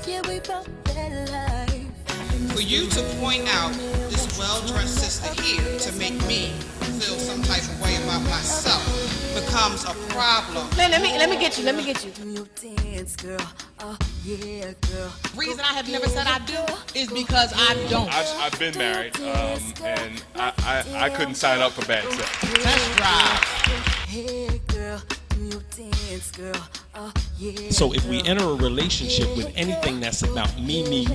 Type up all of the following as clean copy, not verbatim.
Yeah, we both that life. For you to point out this well-dressed sister here to make me feel some type of way about myself becomes a problem. Let me get you. Do your dance, girl. Oh, yeah, girl. Reason I have never said I do is because I don't. I've been married, and I couldn't sign up for bad sex. Test drive. Hey, girl. Do your dance, girl. Oh, yeah. So if we enter a relationship with anything that's about me,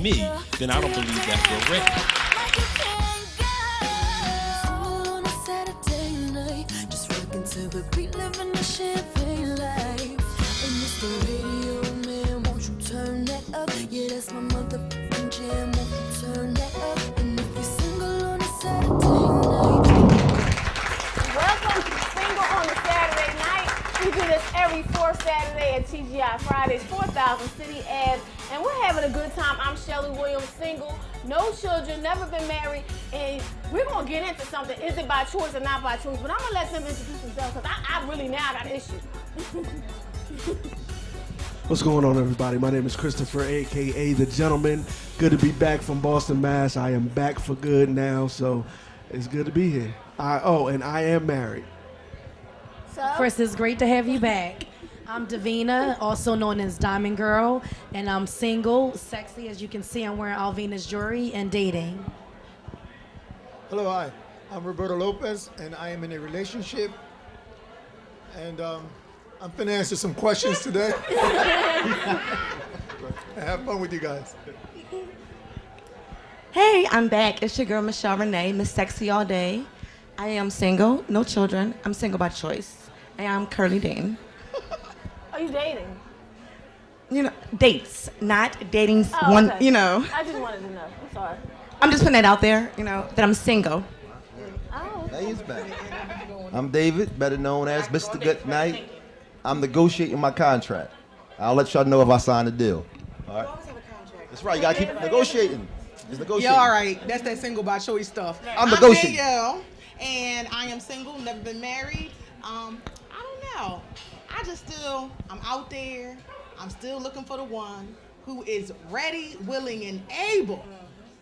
then I don't believe that we're ready. Like you can go. On a Saturday night, just rocking to the beat, living the champagne life. And Mr. Radio Man, won't you turn that up? Yeah, that's my motherfucking jam. Won't you turn that up? And if you're single on a Saturday night. Welcome to Single on a Saturday Night. We do this every fourth Saturday at TGI Fridays, 4000 City Ave, and we're having a good time. I'm Shelly Williams, single, no children, never been married, and we're going to get into something. Is it by choice or not by choice? But I'm going to let them introduce themselves because I really now got an issue. What's going on, everybody? My name is Christopher, a.k.a. The Gentleman. Good to be back from Boston, Mass. I am back for good now, so it's good to be here. And I am married. Chris, it's great to have you back. I'm Davina, also known as Diamond Girl, and I'm single, sexy. As you can see, I'm wearing Alvina's jewelry and dating. Hello, hi. I'm Roberto Lopez, and I am in a relationship. And I'm finna answer some questions today. Have fun with you guys. Hey, I'm back. It's your girl, Michelle Renee, Miss Sexy All Day. I am single, no children. I'm single by choice. And I'm currently dating. Are you dating? You know, dates, not dating Oh, one, okay. you know. I just wanted to know. I'm sorry. I'm just putting that out there, you know, that I'm single. Oh. Now he's back. I'm David, better known as Mr. Goodnight. I'm negotiating my contract. I'll let y'all know if I sign the deal. All right? That's right, you gotta keep negotiating. It's negotiating. Yeah, all right. That's that single by choice stuff. I'm negotiating. Danielle, and I am single, never been married. I don't know. I'm out there. I'm still looking for the one who is ready, willing, and able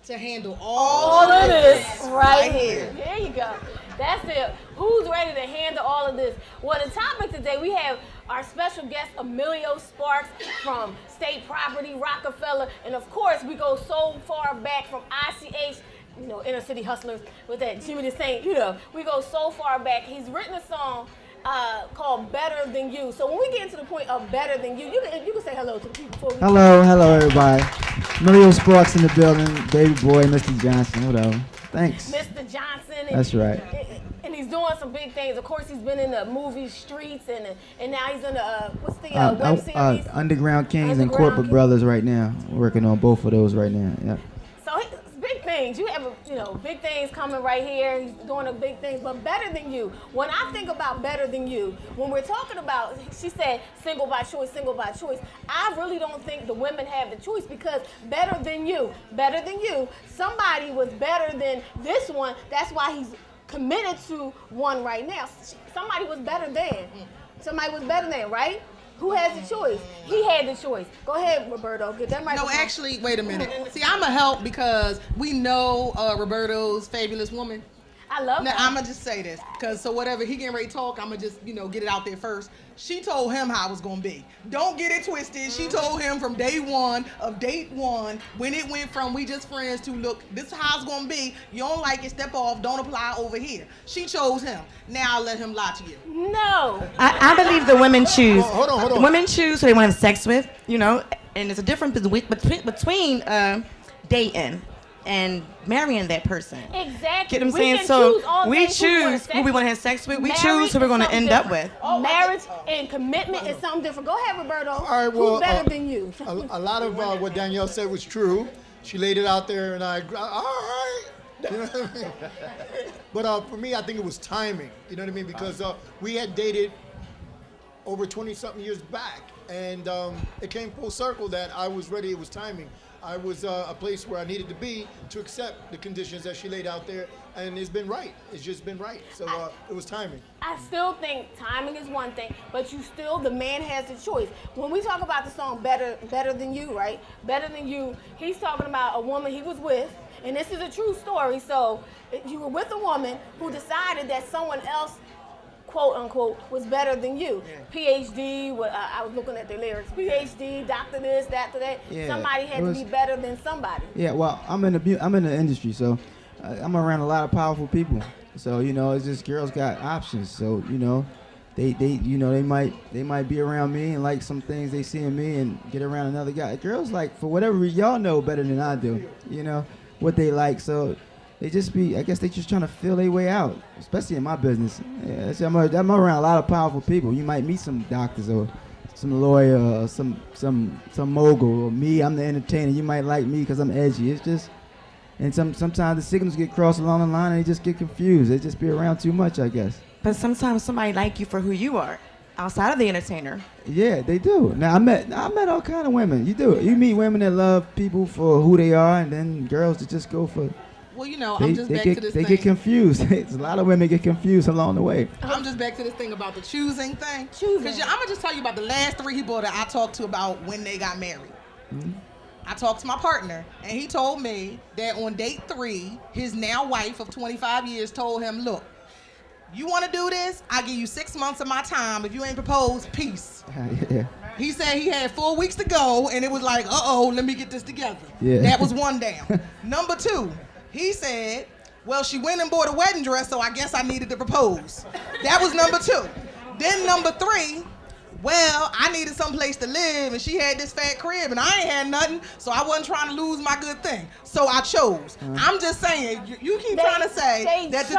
to handle all of this right here. There you go. That's it. Who's ready to handle all of this? Well, the topic today, we have our special guest, OMILLOSPARKS from State Property, Rockefeller, and of course, we go so far back from ICH, you know, Inner City Hustlers with that Jimmy the Saint, you know, we go so far back. He's written a song called Better Than You. So when we get into the point of better than you, you can say hello to the people before we Hello everybody. OMILLOSPARKS in the building, baby boy, Mr. Johnson, whatever. Thanks. Mr. Johnson. That's right. And he's doing some big things. Of course, he's been in the movie Streets, and now he's in the, what's the web series? Underground Kings and Corporate Brothers right now. Working on both of those right now. Yeah. So big things. You have, big things coming right here. He's doing the big things, but better than you. When I think about better than you, when we're talking about, she said single by choice, I really don't think the women have the choice because better than you, somebody was better than this one. That's why he's committed to one right now. Somebody was better than, right? Who has the choice? He had the choice. Go ahead, Roberto. Get that microphone. No, actually, wait a minute. See, I'm a help because we know Roberto's fabulous woman. I love now, her. I'm going to just say this because so whatever he getting ready to talk, I'm going to just, get it out there first. She told him how it was going to be. Don't get it twisted. She told him from day one of date one when it went from we just friends to look, this is how it's going to be. You don't like it, step off, don't apply over here. She chose him. Now I'll let him lie to you. No. I believe the women choose. Hold on. The women choose who they want to have sex with, and there's a difference between dating and marrying that person. Exactly. Get what I'm saying? So we choose who we want to have sex with. We choose who we're going to end up with. Marriage and commitment is something different. Go ahead, Roberto. All right, well, who's better than you? A lot of what Danielle said was true. She laid it out there, and I agree. All right. You know what I mean? But for me, I think it was timing. You know what I mean? Because we had dated over 20-something years back, and it came full circle that I was ready. It was timing. I was a place where I needed to be to accept the conditions that she laid out there, and it's been right. It's just been right. So it was timing. I still think timing is one thing, but the man has the choice. When we talk about the song Better Than You, right? Better Than You, he's talking about a woman he was with, and this is a true story. So you were with a woman who decided that someone else, quote unquote, was better than you. Yeah. PhD, I was looking at the lyrics. PhD, doctor this, doctor that. Yeah, somebody had to be better than somebody. Yeah, well, I'm in the industry, so I'm around a lot of powerful people. So it's just girls got options. So they might be around me and like some things they see in me and get around another guy. Girls like, for whatever reason, y'all know better than I do. What they like. So I guess they just trying to feel their way out, especially in my business. Yeah, I'm around a lot of powerful people. You might meet some doctors or some lawyer or some mogul, or me. I'm the entertainer. You might like me because I'm edgy. It's just, and sometimes the signals get crossed along the line and they just get confused. They just be around too much, I guess. But sometimes somebody like you for who you are, outside of the entertainer. Yeah, they do. Now I met all kind of women. You meet women that love people for who they are, and then girls that just go for. Well, I'm just back to this thing. They get confused. A lot of women get confused along the way. I'm just back to this thing about the choosing thing. Because I'm going to just tell you about the last 3 people that I talked to about when they got married. Mm-hmm. I talked to my partner, and he told me that on date 3, his now wife of 25 years told him, look, you want to do this? I'll give you 6 months of my time. If you ain't proposed, peace. Yeah. He said he had 4 weeks to go, and it was like, let me get this together. Yeah. That was one down. Number 2. He said, well, she went and bought a wedding dress, so I guess I needed to propose. That was number 2. Then number 3, well, I needed someplace to live, and she had this fat crib, and I ain't had nothing, so I wasn't trying to lose my good thing. So I chose. I'm just saying, you keep trying to say that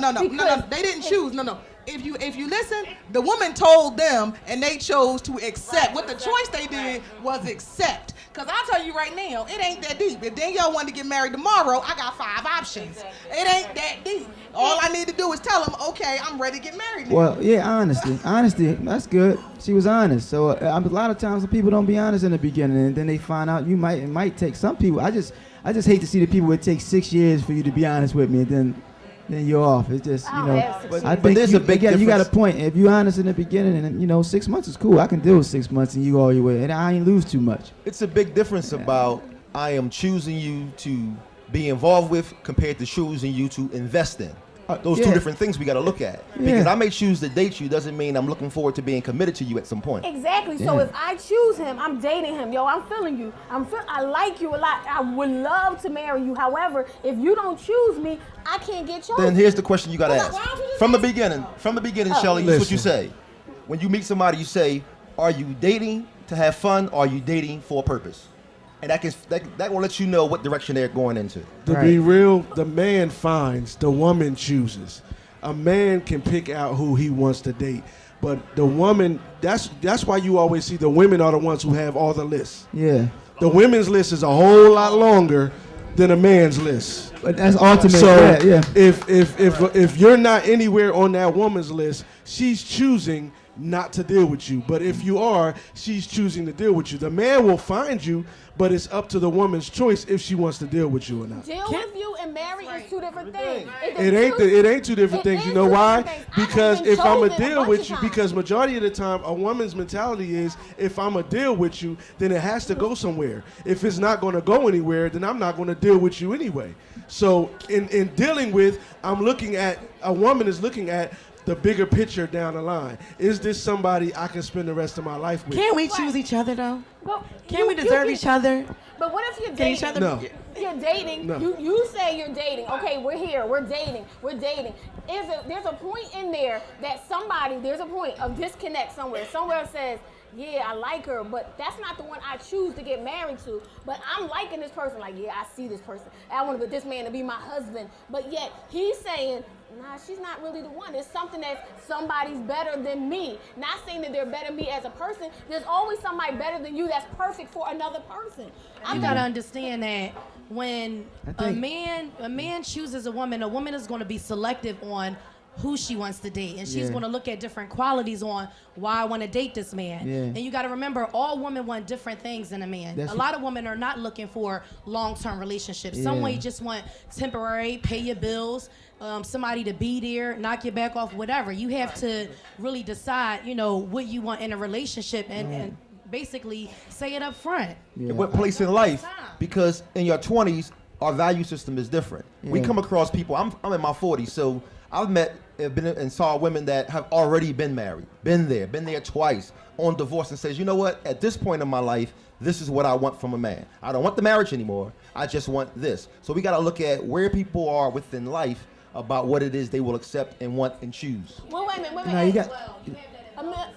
no, they didn't choose. No. If you listen, the woman told them, and they chose to accept. What the choice they did was accept. Because I'll tell you right now, it ain't that deep. If Danielle wanted to get married tomorrow, I got 5 options. It ain't that deep. All I need to do is tell them, okay, I'm ready to get married now. Well, yeah, honesty, that's good. She was honest. So a lot of times people don't be honest in the beginning, and then they find out it might take some people. I just hate to see the people it takes 6 years for you to be honest with me, and then you're off. It's just, I think there's a big difference. You got a point. If you're honest in the beginning, and 6 months is cool. I can deal with 6 months and you all your way, and I ain't lose too much. It's a big difference about I am choosing you to be involved with compared to choosing you to invest in. Those 2 different things we got to look at. Because I may choose to date you doesn't mean I'm looking forward to being committed to you at some point. Exactly. So if I choose him, I'm dating him. Yo, I'm feeling you. I like you a lot. I would love to marry you. However, if you don't choose me, I can't get chosen. Then here's the question you got to ask. From the beginting, Shelly, this is what you say. When you meet somebody, you say, are you dating to have fun, or are you dating for a purpose? And that will let you know what direction they're going into. To be real, the man finds, the woman chooses. A man can pick out who he wants to date, but the woman, that's why you always see the women are the ones who have all the lists. Yeah. The women's list is a whole lot longer than a man's list. But that's ultimate. So if you're not anywhere on that woman's list, she's choosing not to deal with you. But if you are, she's choosing to deal with you. The man will find you, but it's up to the woman's choice if she wants to deal with you or not. Deal with you and marry is 2 different things. It ain't 2 different things. You know why? Because if I'm a deal with you, because majority of the time a woman's mentality is, if I'm a deal with you, then it has to go somewhere. If it's not going to go anywhere, then I'm not going to deal with you anyway. So in dealing with, a woman is looking at the bigger picture down the line. Is this somebody I can spend the rest of my life with? Can't we choose each other though? Well, Can we deserve each other? But what if you're dating? Each other? No. You're dating. No. You say you're dating. Okay, we're here. We're dating. There's a point in there that there's a point of disconnect somewhere. Somewhere says, yeah, I like her, but that's not the one I choose to get married to. But I'm liking this person. Like, yeah, I see this person. I want this man to be my husband. But yet he's saying, nah, she's not really the one. It's something that somebody's better than me. Not saying that they're better than me as a person. There's always somebody better than you that's perfect for another person. You gotta understand that when a man chooses a woman is going to be selective on who she wants to date, and she's Yeah. going to look at different qualities on why I want to date this man. Yeah. And you got to remember, all women want different things in a man. That's a lot of women are not looking for long-term relationships. Some Yeah. way just want temporary, pay your bills, somebody to be there, knock your back off, whatever. You have to really decide, you know, what you want in a relationship, and basically say it up front. In what place in life? Because in your 20s, our value system is different. We Yeah. come across people. I'm in my 40s, so I've met and saw women that have already been married, been there twice, on divorce, and says, you know what? At this point in my life, this is what I want from a man. I don't want the marriage anymore. I just want this. So we got to look at where people are within life about what it is they will accept and want and choose. Well, wait a minute. No, you got.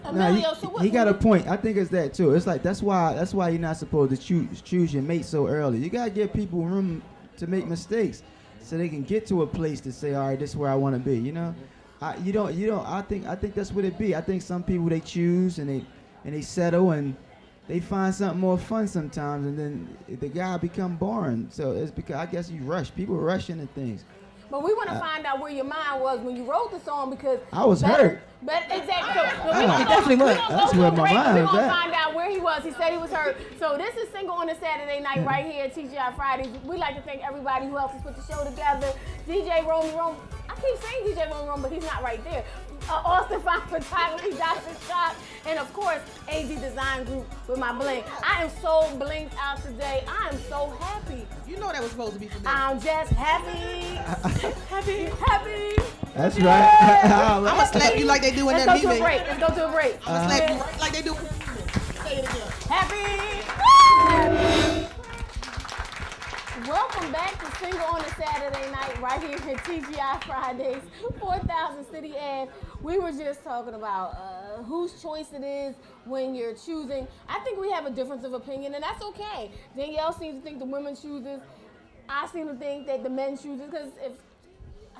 Emilio, so what? He got a point. I think it's that too. It's like that's why you're not supposed to choose your mate so early. You gotta give people room to make mistakes, so they can get to a place to say, all right, this is where I want to be. You know, you don't. I think that's what it be. I think some people they choose and they settle and they find something more fun sometimes, and then the guy become boring. So it's because I guess you rush. People rush into things. But we want to find out where your mind was when you wrote the song, because I was hurt. But exactly. So He definitely was. That's where my mind We're was gonna at. find out where he was. He said he was hurt. So this is Single on a Saturday Night right here at TGI Fridays. We like to thank everybody who helped us put the show together. DJ Romy Rome. I keep saying DJ Romy Rome, but he's not right there. Austin Fine Photography, Dr. Shop, and of course, AG Design Group with my bling. I am so blinked out today. I am so happy. You know that was supposed to be for me. I'm just happy. happy. That's right. I'm gonna slap you like they do in Let's that go to a movie. break. Let's go to a break. I'm gonna slap you right like they do. Say it again. Happy. Welcome back to Single on a Saturday Night right here at TGI Fridays, 4000 City Ave. We were just talking about whose choice it is when you're choosing. I think we have a difference of opinion, and that's okay. Danielle seems to think the women chooses. I seem to think that the men chooses, because if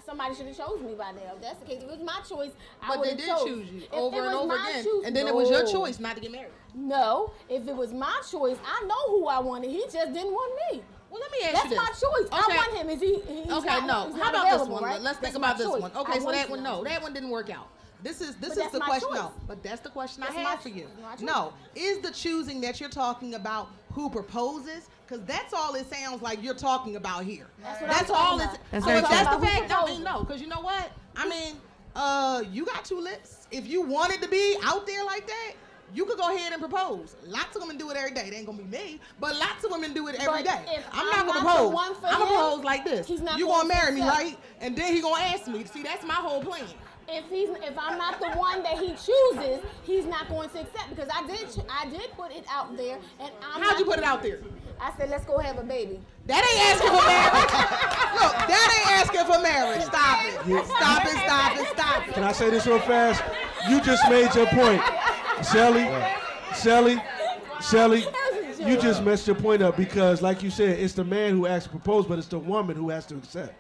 somebody should have chose me by now. If that's the case, if it was my choice, I But would they have did chose. choose you If over it and was over my again, choice- and then it was your No. choice not to get married. No, if it was my choice, I know who I wanted. He just didn't want me. Well, let me ask That's you this. my choice. I Okay. want him. Is he? He's Okay, not, no. he's How not about this available, one? Right? Let's That's think my about this choice. one. I Okay, so want that to one, know. no, that one didn't work out. This is But the that's my question. choice. No, but that's the question I That's had my- for you. my choice. No, is the choosing that you're talking about who proposes? Because that's all it sounds like you're talking about here. That's what That's I'm all talking it's. about. So I'm if talking that's the about who fact, no, proposes. no, because you know what? I mean, you got two lips. If you wanted to be out there like that, you could go ahead and propose. Lots of women do it every day. It ain't gonna be me, but lots of women do it every But day. if I'm I'm not gonna not the propose. one for I'm gonna him, propose like this. he's not You going gonna marry to me, accept. right? And then he gonna ask me. See, that's my whole plan. If I'm not the one that he chooses, he's not going to accept, because I did put it out there, and I'm. How'd not you put it out there? I said, let's go have a baby. That ain't asking for marriage. Look, that ain't asking for marriage. Stop it. Stop it. Stop it. Stop it. Can I say this real fast? You just made your point. Shelly, you just messed your point up, because like you said, it's the man who has to propose, but it's the woman who has to accept.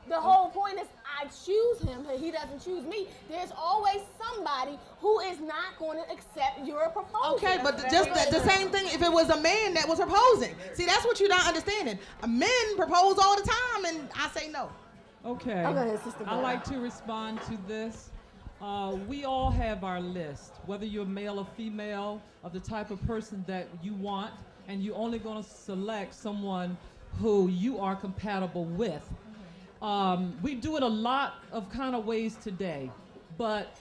The whole point is I choose him, but he doesn't choose me. There's always somebody who is not going to accept your proposal. Okay, but just the same thing if it was a man that was proposing. See, that's what you're not understanding. Men propose all the time, and I say no. Okay. Oh, go ahead, Sister I Bella. like to respond to this. We all have our list, whether you're male or female, of the type of person that you want, and you're only going to select someone who you are compatible with. We do it a lot of kind of ways today, but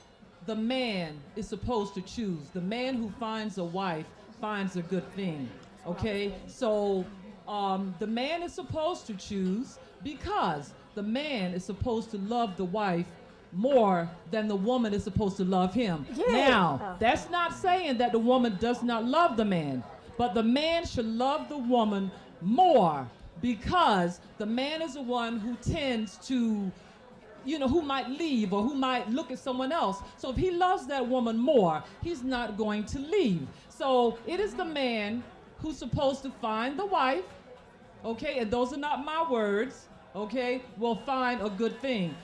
the man is supposed to choose. The man who finds a wife finds a good thing, okay? So the man is supposed to choose, because the man is supposed to love the wife more than the woman is supposed to love him. Yeah. Now, that's not saying that the woman does not love the man, but the man should love the woman more, because the man is the one who tends to, who might leave or who might look at someone else. So if he loves that woman more, he's not going to leave. So it is the man who's supposed to find the wife, okay, and those are not my words, okay, will find a good thing.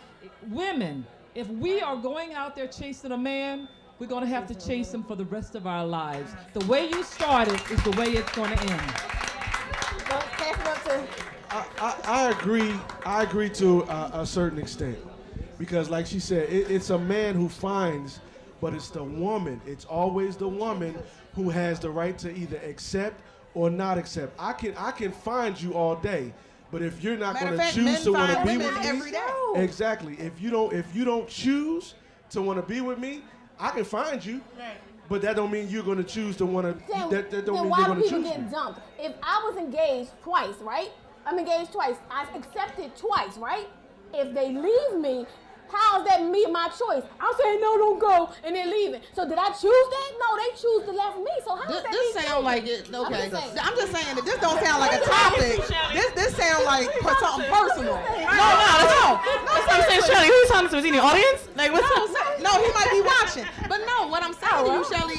Women, if we are going out there chasing a man, we're going to have to chase him for the rest of our lives. The way you started is the way it's going to end. I agree to a certain extent, because like she said, it's a man who finds, but it's the woman. It's always the woman who has the right to either accept or not accept. I can find you all day, but if you're not going to choose to want to be with me, every day. Exactly. If you don't choose to want to be with me, I can find you. Right. But that don't mean you're going to choose to want to. That don't then mean why you're do going to people choose get me. dumped? If I was engaged twice, right? I'm engaged twice. I accepted twice, right? If they leave me, how is that my choice? I'm saying no, don't go, and they're leaving. So did I choose that? No, they choose to left me. So how does that This mean sound like it. Okay, I'm just saying that this don't sound like a topic. This sound like something personal. No, that's what I'm saying, Shelly. Who's talking to? Is he in the audience? Like, what's No, he might be watching. But no, what I'm saying to you, Shelly,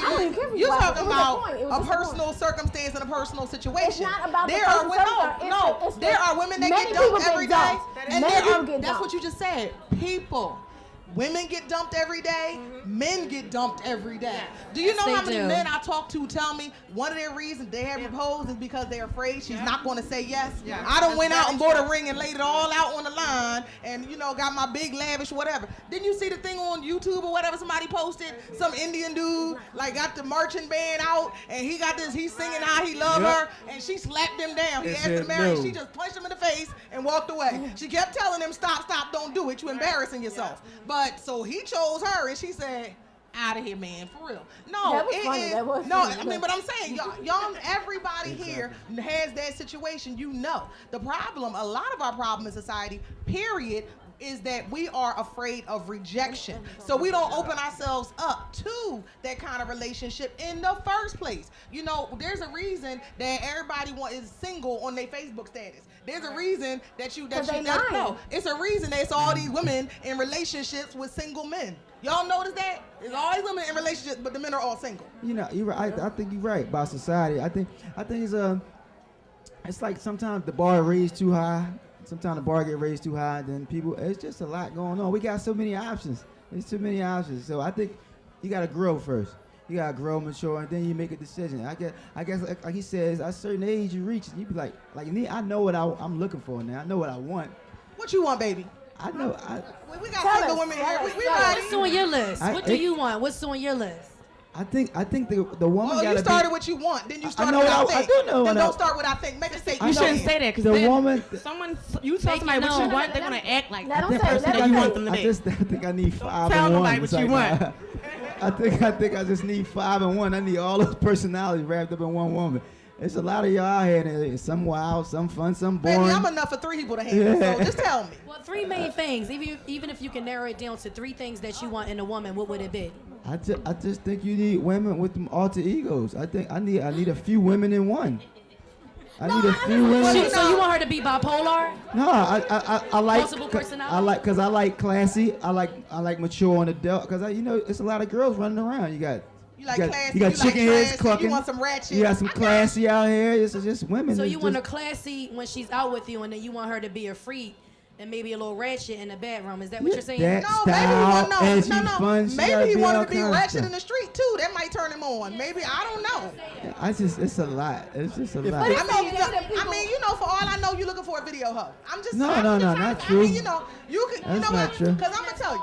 you're talking about a personal circumstance and a personal situation. It's not about there the are personal there are women that many get dumped people every get day, dumped. and Many people get that's dumped. what you just said. People. Women get dumped every day. Men get dumped every day. Do you know Yes, how they many do. men I talk to tell me one of their reasons they haven't proposed is because they're afraid she's not going to say yes? I done went out and bought a ring and laid it all out on the line and, got my big lavish whatever. Didn't you see the thing on YouTube or whatever somebody posted? Some Indian dude, got the marching band out and he got this, he's singing how he loved her and she slapped him down. He And asked her to said marry, no. she just punched him in the face and walked away. She kept telling him, stop, don't do it. You're embarrassing yourself. But so he chose her and she said, out of here, man, for real. No, That was funny. That was no. funny. I mean, but I'm saying, y'all, everybody here has that situation. The problem, a lot of our problem in society, period, is that we are afraid of rejection. So we don't open ourselves up to that kind of relationship in the first place. There's a reason that everybody is single on their Facebook status. There's a reason that it's a reason that it's all these women in relationships with single men. Y'all notice that? There's all these women in relationships, but the men are all single. You're right. I think you're right about society. I think it's like sometimes the bar raised too high. Sometimes the bar get raised too high, then it's just a lot going on. We got so many options. There's too many options. So I think you got to grow first. You got to grow, mature, and then you make a decision. I guess like he says, at a certain age you reach, you be like me, I know what I'm looking for now. I know what I want. What you want, baby? I know. We got single women here. We ready. What's on your list? What do you want? What's on your list? I think the woman got to you started what you want, then you started know what I what I think. do know Then what I- don't start what I think. Make a statement. You shouldn't say that because the woman. you tell somebody what you want, they're gonna act like Let that. them say it. Let that them you say want it. them to I be. think I need 5 Tell and 1. nobody what you want. I think I just need 5 and 1. I need all those personalities wrapped up in one woman. There's a lot of y'all out here. And some wild, some fun, some boring. Baby, I'm enough for 3 people to handle. Yeah. So just tell me. Well, 3 main things. Even if you can narrow it down to 3 things that you want in a woman, what would it be? I just think you need women with them alter egos. I think I need a few women in one. I need a few women. So you want her to be bipolar? No, I like Multiple personality? because I like classy. I like mature and adult. Because it's a lot of girls running around. You got classy, you got you chicken like heads classy, clucking. you want some ratchet. You got some classy out here. It's just women. So It's you want her just- classy when she's out with you, and then you want her to be a freak and maybe a little ratchet in the bedroom. Is that what you're saying? that No, style, maybe he want edgy, no. fun. She Maybe gotta he be wanted all to be kinds of ratchet stuff. in the street too. That might turn him on. Maybe I don't know. It's a lot. It's just a lot. I mean, for all I know, you're looking for a video hoe. I'm just No, I'm no, just no, trying not to- true. I mean, you can. That's You know not what? true. Because I'm gonna tell you.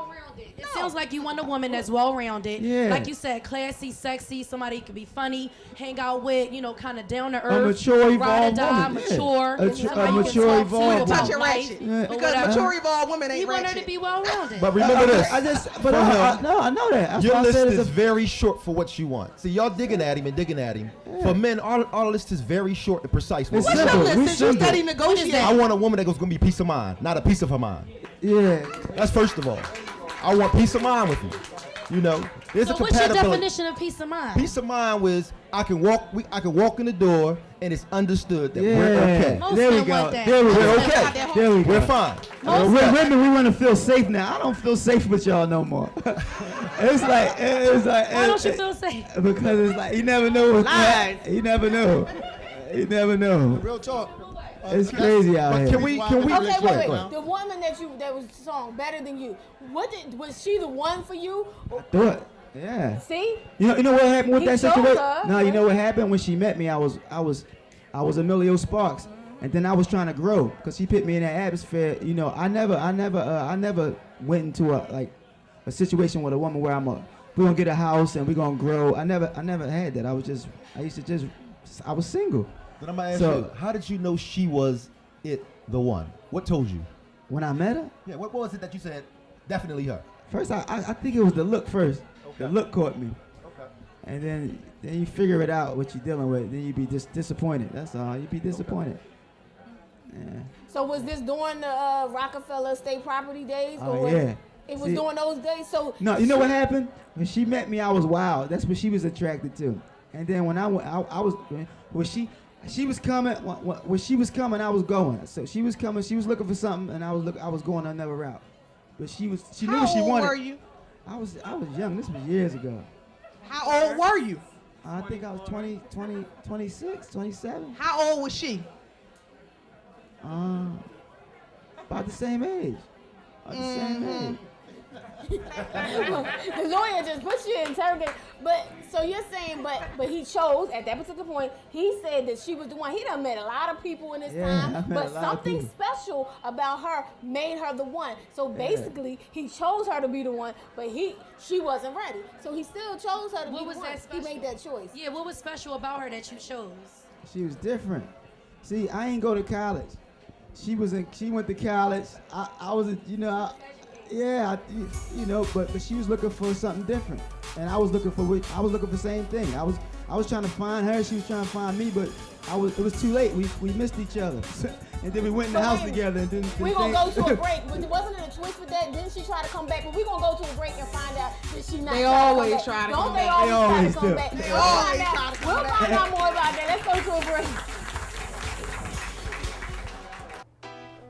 It sounds like you want a woman that's well-rounded. Yeah. Like you said, classy, sexy, somebody who can be funny, hang out with, kind of down to earth. A mature, ride or evolved die, woman. mature. Yeah. somebody A you mature, can talk to evolved about Touch it life ratchet. or Because whatever. mature evolved women ain't You want her ratchet. to be well-rounded. But remember this. I For him, I know that. That's your why I list said is it's a very short for what you want. See, y'all digging at him and digging at him. For men, our list is very short and precise. It's What's simple. your list? We Since you simple. study negotiating. I want a woman that goes gonna be peace of mind, not a piece of her mind. Yeah. That's first of all. I want peace of mind with you. There's So a what's your compatibility. definition of peace of mind? Peace of mind was I can walk in the door and it's understood that Yeah. we're okay. Most There we men want go. that. There we Most go. men Okay. want that. There we go. We're fine. We're women, we want to feel safe now. I don't feel safe with y'all no more. it's like Why don't you feel safe? because it's like you never know what's Lies. You never know. You never know. Real talk. It's crazy out But here. can we? Okay, Go wait. ahead. The woman that was song better than you. Was she the one for you? Do it. Yeah. See? You know what happened with He that chose situation? her. No, you know what happened when she met me? I was Emilio Sparks, And then I was trying to grow because she put me in that atmosphere. You know, I never went into a situation with a woman where we're gonna get a house and we're gonna grow. I never had that. I was single. Then I'm gonna ask you, how did you know she was the one? What told you? When I met her? Yeah, what was it that you said, definitely her? First, I think it was the look first. Okay. The look caught me. Okay. And then you figure it out what you're dealing with. Then you be disappointed. That's all. You be disappointed. Yeah. So was this during the Rockefeller State Property days? Oh, yeah. It was during those days? So no, you know what happened? When she met me, I was wild. That's what she was attracted to. And then when I was coming, when she was coming, I was going. So she was coming, she was looking for something, and I was going another route. But she knew what she wanted. How old were you? I was young. This was years ago. How old were you? I think I was 26, 27. How old was she? About the same age. About the same age. The lawyer just put you in interrogation. But so you're saying, but he chose at that particular point. He said that she was the one. He done met a lot of people in his time, but something special about her made her the one. So basically, he chose her to be the one, but she wasn't ready. So he still chose her to be the one. What was that special? He made that choice. Yeah, what was special about her that you chose? She was different. See, I ain't go to college. She went to college. I was, but she was looking for something different, and I was looking for the same thing. I was trying to find her. She was trying to find me, but it was too late. We missed each other, and then we went in the house together. And then we're gonna go to a break. But wasn't it a twist with that? Didn't she try to come back? But we're gonna go to a break and find out that she not. They always try to come back. They always try to come do. back. They always try to come We'll back. find out more about that. Let's go to a break.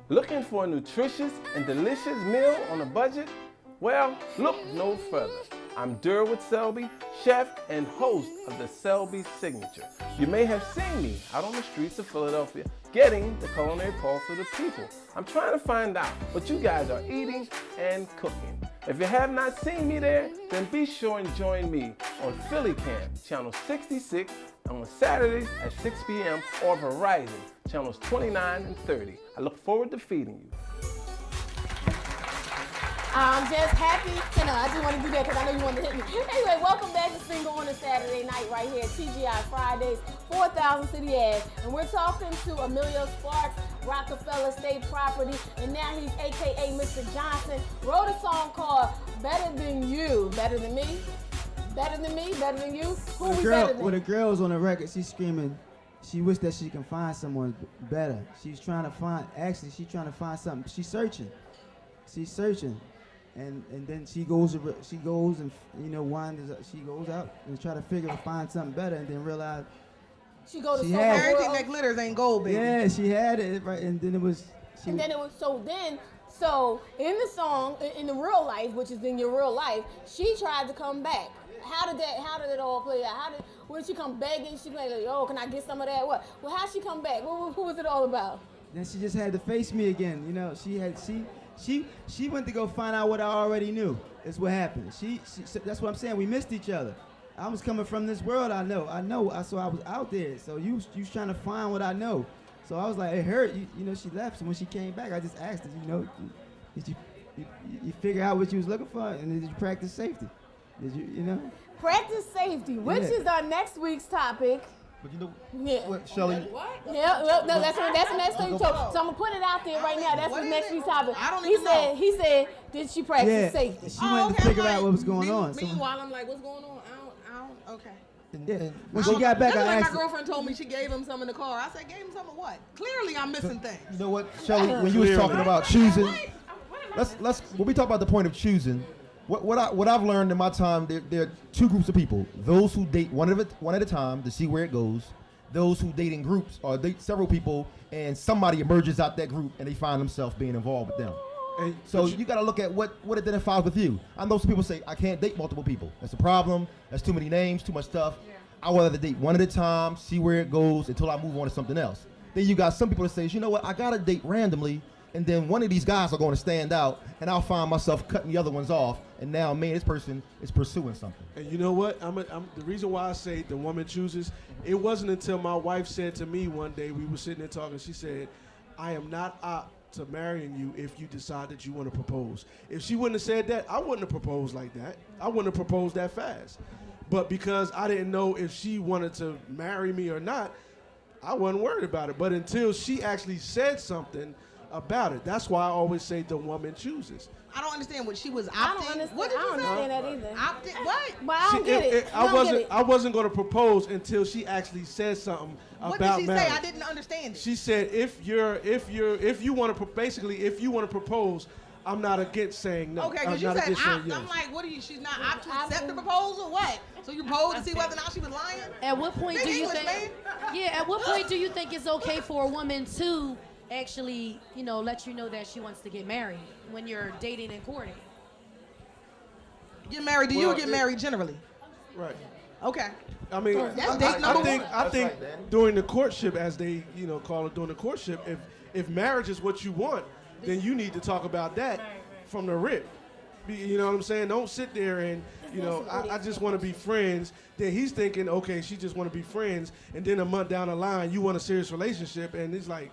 Looking for a nutritious and delicious meal on a budget? Well, look no further. I'm Durwood Selby, chef and host of the Selby Signature. You may have seen me out on the streets of Philadelphia getting the culinary pulse of the people. I'm trying to find out what you guys are eating and cooking. If you have not seen me there, then be sure and join me on Philly Cam, channel 66, on Saturdays at 6 p.m. or Verizon, channels 29 and 30. I look forward to feeding you. I'm just happy to know. I just want to do that because I know you wanted to hit me. Anyway, welcome back to Single on a Saturday Night right here at TGI Fridays, 4000 City Ave. And we're talking to OMILLOSPARKS, Rockefeller State Property, and now he's AKA Mr. Johnson. Wrote a song called Better Than You. Better than me? Better than me? Better than you? Who we better than? When the girl's on the record, she's screaming, she wished that she can find someone better. She's trying to find something. She's searching. And then she goes and wanders. She goes out and try to find something better, and then realize she goes to everything that glitters ain't gold, baby. Yeah, she had it right, and then it was. So in the song, in the real life, which is in your real life, she tried to come back. How did it all play out? When did she come begging? She like, oh, can I get some of that? What? Well, how'd she come back? What was it all about? Then she just had to face me again. You know, she went to go find out what I already knew. Is what happened. That's what I'm saying. We missed each other. I was coming from this world. I know. So I was out there. So you was trying to find what I know. So I was like, it hurt. She left. So when she came back, I just asked her, did you figure out what you was looking for, and did you practice safety? Did you, Practice safety, which is our next week's topic. But what, Shelly? Yeah, well, no, that's the next thing. So I'm gonna put it out there right now. That's the next week's topic. He said, did she practice safety? She went to figure out what was going on. Meanwhile, I'm like, what's going on? I don't. Okay. Yeah. When she got back, I asked my girlfriend told me she gave him some in the car. I said, gave him some of what? Clearly, I'm missing things. You know what, Shelly? When you was talking about choosing, when we talk about the point of choosing. What I've learned in my time, there are two groups of people: those who date one at a time to see where it goes; those who date in groups or date several people, and somebody emerges out that group and they find themselves being involved with them. And so you got to look at what identifies with you. I know some people say I can't date multiple people. That's a problem. That's too many names, too much stuff. I would rather date one at a time, see where it goes until I move on to something else. Then you got some people that say, you know what, I gotta date randomly and then one of these guys are going to stand out, and I'll find myself cutting the other ones off, and now, man, this person is pursuing something. And you know what? The reason why I say the woman chooses, it wasn't until my wife said to me one day, we were sitting there talking, she said, I am not up to marrying you if you decide that you want to propose. If she wouldn't have said that, I wouldn't have proposed like that. I wouldn't have proposed that fast. But because I didn't know if she wanted to marry me or not, I wasn't worried about it. But until she actually said something about it, that's why I always say the woman chooses. I don't understand what she was opting. I don't understand. What did I you don't say? understand that either. Opting what? But I don't get it. I wasn't going to propose until she actually said something What about did she marriage. say? I didn't understand it. She said, if you want to propose, I'm not against saying no. Okay, because you said opt. I'm like, what are you? She's not opt to accept the proposal? What? So you proposed to see whether or not she was lying? At what point Big do you English, think? Yeah. At what point do you think it's okay for a woman to actually, let you know that she wants to get married when you're dating and courting? Get married? Do you get married generally? Right. Okay. I mean, That's date number one. I think during the courtship, as they call it during the courtship, if marriage is what you want, then you need to talk about that from the rip. You know what I'm saying? Don't sit there and I just want to be friends. Then he's thinking, okay, she just want to be friends, and then a month down the line, you want a serious relationship, and it's like,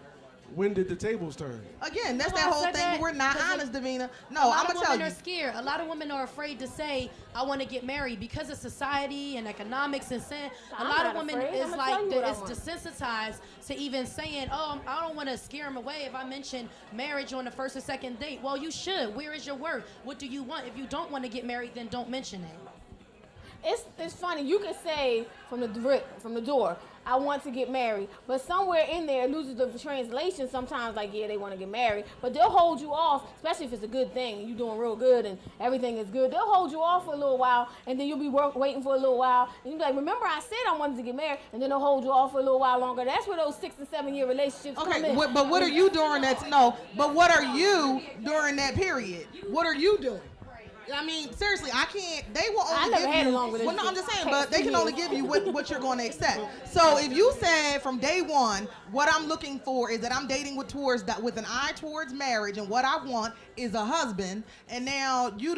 when did the tables turn? Again, that's that whole thing. But we're not honest, Davina. No, I'm gonna tell you. A lot of women are scared. A lot of women are afraid to say, "I want to get married," because of society and economics and sin. A lot of women is like it's desensitized to even saying, "Oh, I don't want to scare them away if I mention marriage on the first or second date." Well, you should. Where is your worth? What do you want? If you don't want to get married, then don't mention it. It's funny. You can say from the door, I want to get married, but somewhere in there it loses the translation sometimes, like, yeah, they want to get married, but they'll hold you off, especially if it's a good thing, you're doing real good and everything is good. They'll hold you off for a little while, and then you'll be waiting for a little while, and you'll be like, remember I said I wanted to get married, and then they'll hold you off for a little while longer. That's where those 6 and 7 year relationships come in. But what are you during that? No, but what are you during that period? What are you doing? I mean, seriously, I can't. They will only give you. Well, no, I'm just saying, but they can only give you what you're going to accept. So if you said from day one, what I'm looking for is that I'm dating with an eye towards marriage, and what I want is a husband, and now you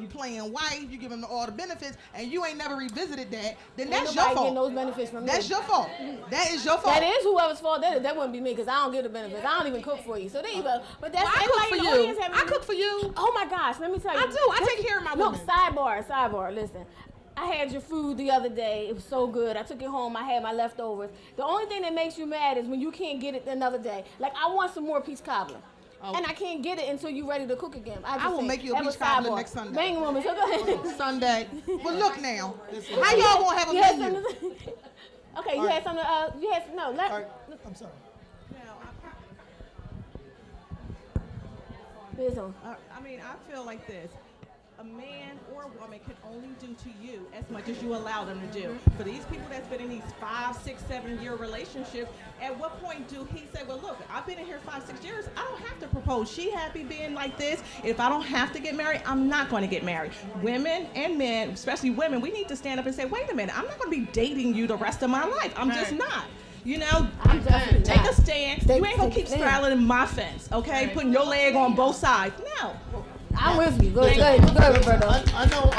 playing wife, you give him all the benefits, and you ain't never revisited that, then that's your fault. Getting those benefits from that's me. your fault. That is your fault. That is whoever's fault. That wouldn't be me, because I don't get the benefits. I don't even cook for you. So there you go. But that's I cook for you. I cook for you. Oh my gosh, let me tell you. I do. I take care of my women. Look, sidebar. Listen, I had your food the other day. It was so good. I took it home. I had my leftovers. The only thing that makes you mad is when you can't get it another day. Like, I want some more peach cobbler. Oh. And I can't get it until you're ready to cook again. I will make you a peach cobbler next Sunday. Bang woman, so go ahead. Sunday. Well, look now. How y'all gonna have a menu? Okay, you had something. I'm sorry. I mean, I feel like this. A man or a woman can only do to you as much as you allow them to do. For these people that's been in these 5, 6, 7 year relationships, at what point do he say, well, look, I've been in here 5, 6 years. I don't have to propose. She happy being like this. If I don't have to get married, I'm not going to get married. Women and men, especially women, we need to stand up and say, wait a minute, I'm not going to be dating you the rest of my life. I'm just not. Take a stand. You ain't gonna keep straddling my fence, okay? Putting your leg on both sides. No. I'm with you. Go ahead, Roberto. I know.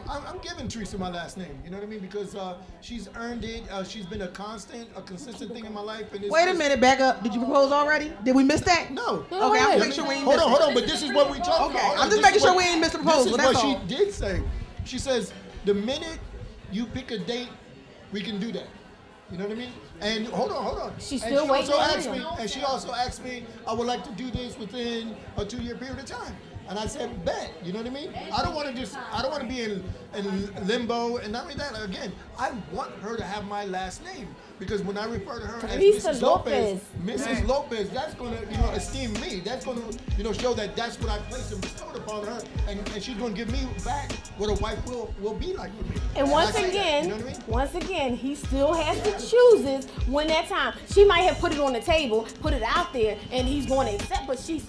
I'm giving Teresa my last name. You know what I mean? Because she's earned it. She's been a consistent thing in my life. And Wait a minute, back up. Did you propose already? Did we miss that? No. Okay, I'm making sure we ain't missed it. Hold on. But this is what we talked about. I'm just making sure we ain't missed the proposal. This is That's what all. she did say. She says, the minute you pick a date, we can do that. You know what I mean? And hold on. She's still waiting. She also asked me, I would like to do this within a 2-year period of time. And I said, bet. You know what I mean? I don't want to be in limbo. And not only that, again, I want her to have my last name. Because when I refer to her as Mrs. Lopez, that's going to, esteem me. That's going to, show that that's what I placed and bestowed upon her. And she's going to give me back what a wife will be like for me. And once again, he still has to choose it when that time. She might have put it on the table, put it out there, and he's going to accept, but she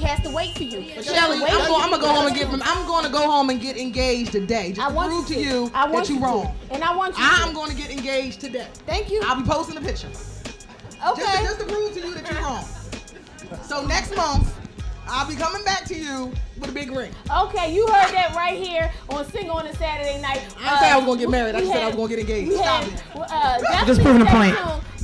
has to wait for you. Shelly, I'm going to go home and get engaged today. Just to prove to you that you're wrong. And I want you I'm going to get engaged today. today. Thank you. I'll be posting a picture. Okay. Just to prove to you that you're wrong. So next month, I'll be coming back to you with a big ring. Okay, you heard that right here on Single on a Saturday Night. I didn't say I was going to get married. I just said I was going to get engaged. Stop it. Just proving a point.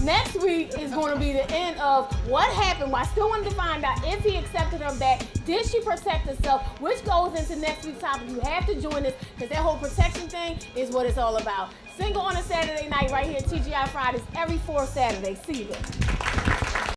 Next week is going to be the end of what happened. I still wanted to find out if he accepted her back. Did she protect herself? Which goes into next week's topic. You have to join us because that whole protection thing is what it's all about. Single on a Saturday Night right here, TGI Fridays, every 4th Saturday. See you there.